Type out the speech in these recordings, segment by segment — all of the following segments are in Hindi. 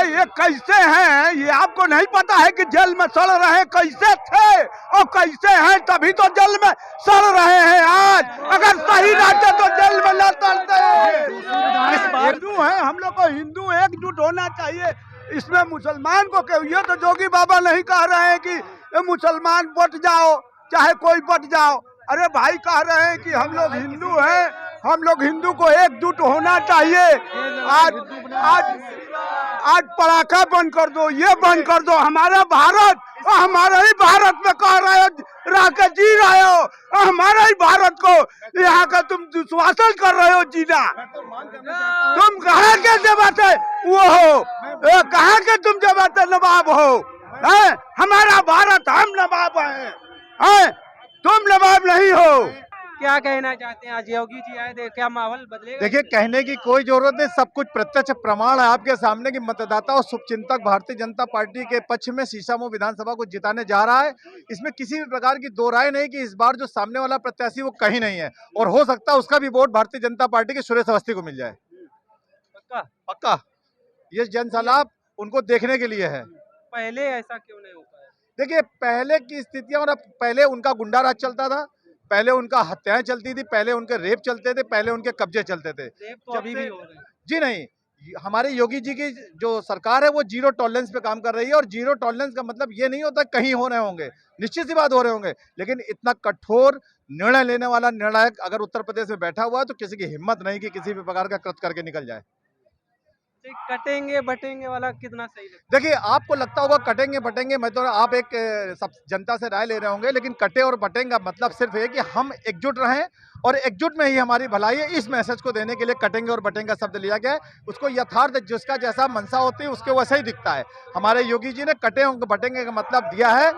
ये कैसे हैं? ये आपको नहीं पता है कि जेल में सड़ रहे कैसे थे और कैसे हैं, तभी तो जेल में सड़ रहे हैं आज। अगर सही रहते तो जेल में न सड़ते। हिंदू हैं, हम लोग को हिंदू एकजुट होना चाहिए। इसमें मुसलमान को क्यों? ये तो जोगी बाबा नहीं कह रहे हैं कि मुसलमान बट जाओ चाहे कोई बट जाओ। अरे भाई कह रहे हैं कि हम लोग हिंदू हैं, हम लोग हिंदू को एकजुट होना चाहिए। आज आज आज पटाखा बंद कर दो, ये बंद कर दो। हमारा भारत और हमारे ही भारत में कह रहे हो रह के जी रहे हो, और हमारे ही भारत को यहाँ का तुम दुशासन कर रहे हो जीना। तुम कहाँ के जमात वो हो, कहाँ के तुम जमात नवाब हो? हमारा भारत, हम नवाब हैं, तुम नवाब नहीं हो। क्या कहना चाहते हैं? आज योगी जी आए थे, क्या माहौल बदलेगा? देखिए, कहने की कोई जरूरत नहीं, सब कुछ प्रत्यक्ष प्रमाण है आपके सामने कि मतदाता और शुभचिंतक भारतीय जनता पार्टी के पक्ष में शीशामऊ विधानसभा को जिताने जा रहा है। इसमें किसी भी प्रकार की दो राय नहीं कि इस बार जो सामने वाला प्रत्याशी वो कहीं नहीं है, और हो सकता है उसका भी वोट भारतीय जनता पार्टी के सुरेश अवस्थी को मिल जाए। पक्का पक्का ये जनसलाप उनको देखने के लिए है। पहले ऐसा क्यों नहीं हो पाया? देखिए, पहले की स्थितियां और पहले उनका गुंडा राज चलता था, पहले उनका हत्याएं चलती थी, पहले उनके रेप चलते थे, पहले उनके कब्जे चलते थे। रेप तो अभी भी हो रहे हैं। जी नहीं, हमारे योगी जी की जो सरकार है वो जीरो टॉलरेंस पे काम कर रही है, और जीरो टॉलरेंस का मतलब ये नहीं होता कहीं हो रहे होंगे, निश्चित सी बात हो रहे होंगे, लेकिन इतना कठोर निर्णय लेने वाला निर्णायक अगर उत्तर प्रदेश में बैठा हुआ है तो किसी की हिम्मत नहीं कि किसी भी प्रकार का कृत्य करके निकल जाए। कटेंगे बटेंगे वाला कितना सही लगता है? देखिए, आपको लगता होगा कटेंगे बटेंगे, मैं तो आप एक सब जनता से राय ले रहे होंगे, लेकिन कटे और बटेंगे का मतलब सिर्फ है कि हम एकजुट रहें और एकजुट में ही हमारी भलाई है। इस मैसेज को देने के लिए कटेंगे और बटेंगे शब्द लिया गया है। उसको यथार्थ जिसका जैसा मनसा होती है उसके वैसा ही दिखता है। हमारे योगी जी ने कटे और बटेंगे का मतलब दिया है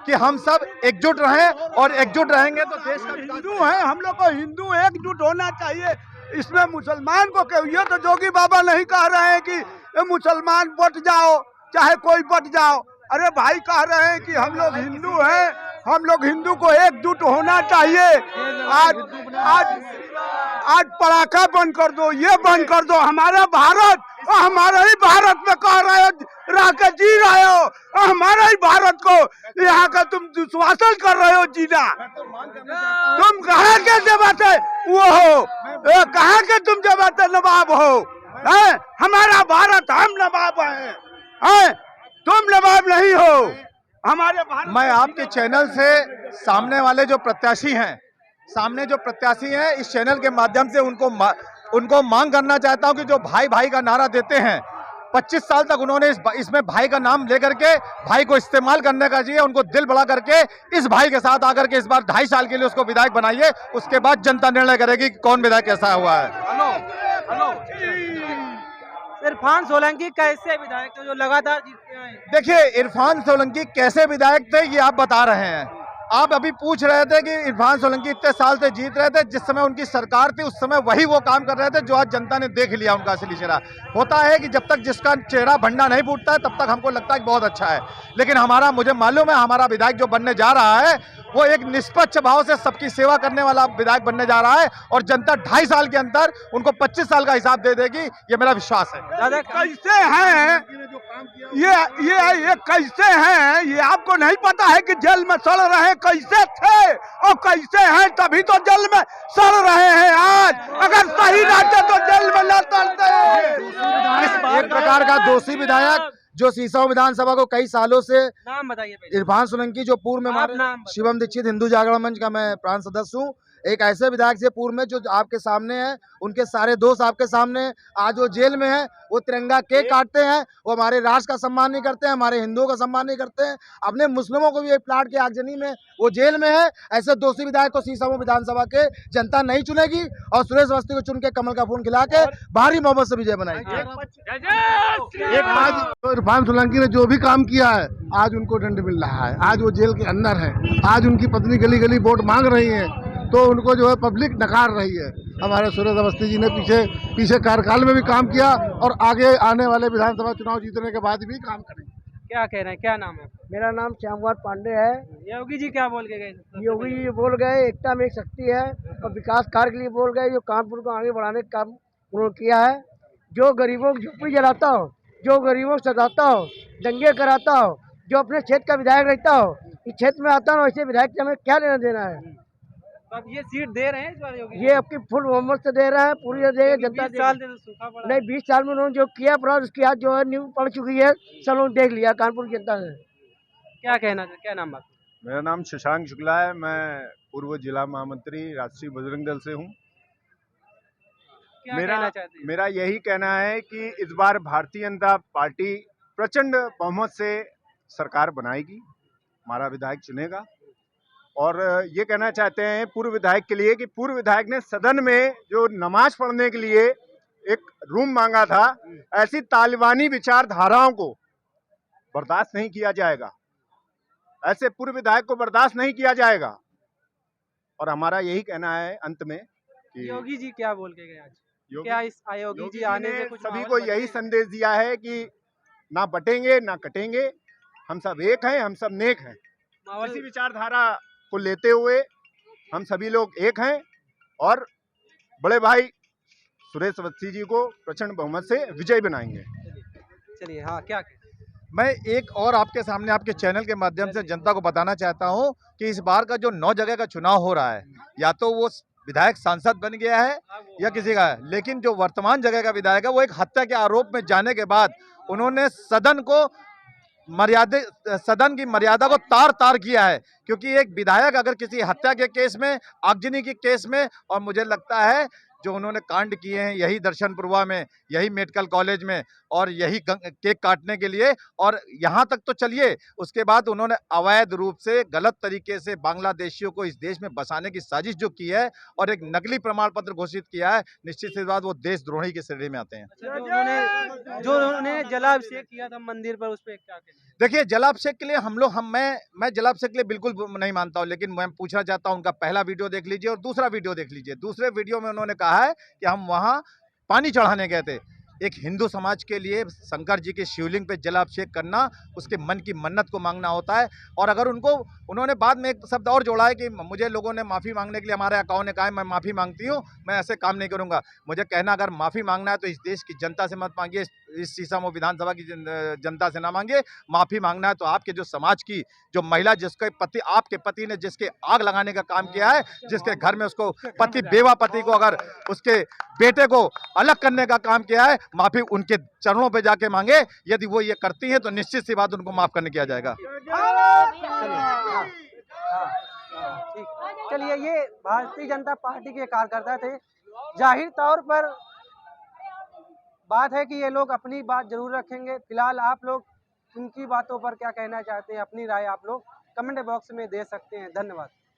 कि हम सब एकजुट रहें, और एकजुट रहेंगे तो देश का हिंदू हैं, हम लोग को हिंदू एकजुट होना चाहिए। इसमें मुसलमान को क्यों? ये तो जोगी बाबा नहीं कह रहे हैं कि मुसलमान बट जाओ चाहे कोई बट जाओ। अरे भाई कह रहे हैं कि हम लोग हिंदू हैं, हम लोग हिंदू को एकजुट होना चाहिए। आज आज आज पटाखा बंद कर दो, ये बंद कर दो। हमारा भारत और हमारे ही भारत में कह रहे हो रह के जी रहे हो, और हमारे ही भारत को यहाँ का तुम दुशासन कर रहे हो जीना। तुम कहाँ के जमात वो हो, कहाँ के तुम जमात नवाब हो? हमारा भारत, हम नवाब हैं, तुम नवाब नहीं हो। हमारे भारत। मैं आपके चैनल से सामने वाले जो प्रत्याशी हैं, सामने जो प्रत्याशी हैं, इस चैनल के माध्यम से उनको मांग करना चाहता हूं कि जो भाई भाई का नारा देते हैं, 25 साल तक उन्होंने इसमें भाई का नाम लेकर के भाई को इस्तेमाल करने का चाहिए। उनको दिल बड़ा करके इस भाई के साथ आकर के इस बार 2.5 साल के लिए उसको विधायक बनाइए। उसके बाद जनता निर्णय करेगी कि कौन विधायक कैसा हुआ है। इरफान सोलंकी कैसे विधायक थे जो लगातार जीतते आए? देखिए, इरफान सोलंकी कैसे विधायक थे ये आप बता रहे हैं। आप अभी पूछ रहे थे कि इरफान सोलंकी इतने साल से जीत रहे थे, जिस समय उनकी सरकार थी उस समय वही वो काम कर रहे थे जो आज जनता ने देख लिया उनका असली चेहरा। होता है कि जब तक जिसका चेहरा भंडा नहीं फूटता है तब तक हमको लगता है कि बहुत अच्छा है, लेकिन मुझे मालूम है हमारा विधायक जो बनने जा रहा है वो एक निष्पक्ष भाव से सबकी सेवा करने वाला विधायक बनने जा रहा है, और जनता 2.5 साल के अंदर उनको 25 साल का हिसाब दे देगी, ये मेरा विश्वास है। दादा कैसे हैं ये कैसे हैं? ये आपको नहीं पता है कि जेल में सड़ रहे कैसे थे और कैसे हैं, तभी तो जेल में सड़ रहे हैं आज। अगर सही रहते तो जेल में न सड़ते। एक प्रकार का दोषी विधायक जो शीशामऊ विधानसभा को कई सालों से, नाम बताइए पहले। इरफान सोलंकी जो पूर्व में हमारे शिवम दीक्षित हिंदू जागरण मंच का मैं प्रांत सदस्य हूँ। एक ऐसे विधायक से पूर्व में जो आपके सामने है, उनके सारे दोस्त आपके सामने, आज वो जेल में है, वो तिरंगा केक काटते हैं, वो हमारे राष्ट्र का सम्मान नहीं करते हैं, हमारे हिंदुओं का सम्मान नहीं करते हैं, अपने मुस्लिमों को भी एक प्लाट के आगजनी में वो जेल में है। ऐसे दोषी विधायक को शीशामऊ विधानसभा के जनता नहीं चुनेगी, और सुरेश अवस्थी को चुन के कमल का फूल खिला के भारी मोहब्बत से विजय बनाएगी। एक आज इरफान सोलंकी ने जो भी काम किया है आज उनको दंड मिल रहा है। आज वो जेल के अंदर है, आज उनकी पत्नी गली गली वोट मांग रही है, तो उनको जो है पब्लिक नकार रही है। हमारे सुरेश अवस्थी जी ने पीछे कार्यकाल में भी काम किया, और आगे आने वाले विधानसभा चुनाव जीतने के बाद भी काम करेंगे। क्या कह रहे हैं, क्या नाम है? मेरा नाम श्यामवार पांडे है। योगी जी क्या बोल के गए? योगी जी बोल गए एकता में एक शक्ति है, और विकास कार्य के लिए बोल गए, जो कानपुर को आगे बढ़ाने का काम उन्होंने किया है। जो गरीबों की झोपड़ी जलाता हो जो गरीबों को सताता हो, दंगे कराता हो, जो अपने क्षेत्र का विधायक रहता हो, इस क्षेत्र में आता हो, ऐसे विधायक से हमें क्या लेना देना है। तो अब ये सीट दे रहे हैं इस बार योगी जी? ये आपकी फुल बहुमत से दे रहा है, पूरी देगा क्योंकि जनता 20 साल से तो सूखा पड़ा है। नहीं 20 साल में उन्होंने जो किया अपराध उसकी आज जो है न्यूज पड़ चुकी है, सब लोग देख लिया कानपुर की जनता ने। क्या कहना चाहिए, क्या नाम आपका? मेरा नाम शशांक शुक्ला है। मैं पूर्व जिला महामंत्री राष्ट्रीय बजरंग दल से हूँ। क्या कहना चाहते हैं? मेरा यही कहना है कि इस बार भारतीय जनता पार्टी प्रचंड बहुमत से सरकार बनाएगी, हमारा विधायक चुनेगा। और ये कहना चाहते हैं पूर्व विधायक के लिए कि पूर्व विधायक ने सदन में जो नमाज पढ़ने के लिए एक रूम मांगा था, ऐसी तालिबानी विचारधाराओं को बर्दाश्त नहीं किया जाएगा, ऐसे पूर्व विधायक को बर्दाश्त नहीं किया जाएगा। और हमारा यही कहना है अंत में कि योगी जी क्या बोल के गए आज? क्या इस योगी जी जी आने ने से कुछ सभी माहौल को बदले यही हैं? संदेश दिया है कि ना बटेंगे ना कटेंगे, हम सब एक हैं, हम सब नेक हैं। माहौल इसी विचारधारा को लेते हुए हम सभी लोग एक हैं और बड़े भाई सुरेश अवस्थी जी को प्रचंड बहुमत से विजयी बनाएंगे। चलिए, हाँ क्या मैं एक और आपके सामने आपके चैनल के माध्यम से जनता को बताना चाहता हूं कि इस बार का जो 9 जगह का चुनाव हो रहा है, या तो वो विधायक सांसद बन गया है या किसी का है, लेकिन जो वर्तमान जगह का विधायक है वो एक हत्या के आरोप में जाने के बाद उन्होंने सदन की मर्यादा को तार तार किया है। क्योंकि एक विधायक अगर किसी हत्या के केस में, आगजनी के केस में, और मुझे लगता है जो उन्होंने कांड किए हैं यही दर्शनपुरवा में, यही मेडिकल कॉलेज में, और यही केक काटने के लिए, और यहाँ तक तो चलिए उसके बाद उन्होंने अवैध रूप से गलत तरीके से बांग्लादेशियों को इस देश में बसाने की साजिश जो की है और एक नकली प्रमाण पत्र घोषित किया है, निश्चित सी बात वो देशद्रोही की श्रेणी में आते हैं। जो उन्होंने जलाभिषेक किया था मंदिर पर, उस पर क्या कहना? देखिए, जलाभिषेक के लिए मैं जलाभिषेक के लिए बिल्कुल नहीं मानता हूं, लेकिन मैं पूछना चाहता हूं उनका पहला वीडियो देख लीजिए और दूसरा वीडियो देख लीजिए। दूसरे वीडियो में उन्होंने कहा है कि हम वहां पानी चढ़ाने गए थे। एक हिंदू समाज के लिए शंकर जी के शिवलिंग पे जलाभिषेक करना उसके मन की मन्नत को मांगना होता है। और अगर उन्होंने बाद में एक शब्द और जोड़ा है कि मुझे लोगों ने माफ़ी मांगने के लिए, हमारे अकाउंट ने कहा है मैं माफ़ी मांगती हूँ, मैं ऐसे काम नहीं करूँगा। मुझे कहना, अगर माफ़ी मांगना है तो इस देश की जनता से मत मांगिए, इस सीसामो विधानसभा की जनता से ना मांगिए। माफ़ी मांगना है तो आपके जो समाज की जो महिला, जिसके पति, आपके पति ने जिसके आग लगाने का काम किया है, जिसके घर में उसको पति, बेवा पति को, अगर उसके बेटे को अलग करने का काम किया है, माफी उनके चरणों पे जाके मांगे। यदि वो ये करती हैं तो निश्चित सी बात उनको माफ करने किया जाएगा। ठीक, चलिए, ये भारतीय जनता पार्टी के कार्यकर्ता थे। जाहिर तौर पर बात है कि ये लोग अपनी बात जरूर रखेंगे। फिलहाल आप लोग उनकी बातों पर क्या कहना चाहते हैं, अपनी राय आप लोग कमेंट बॉक्स में दे सकते हैं। धन्यवाद।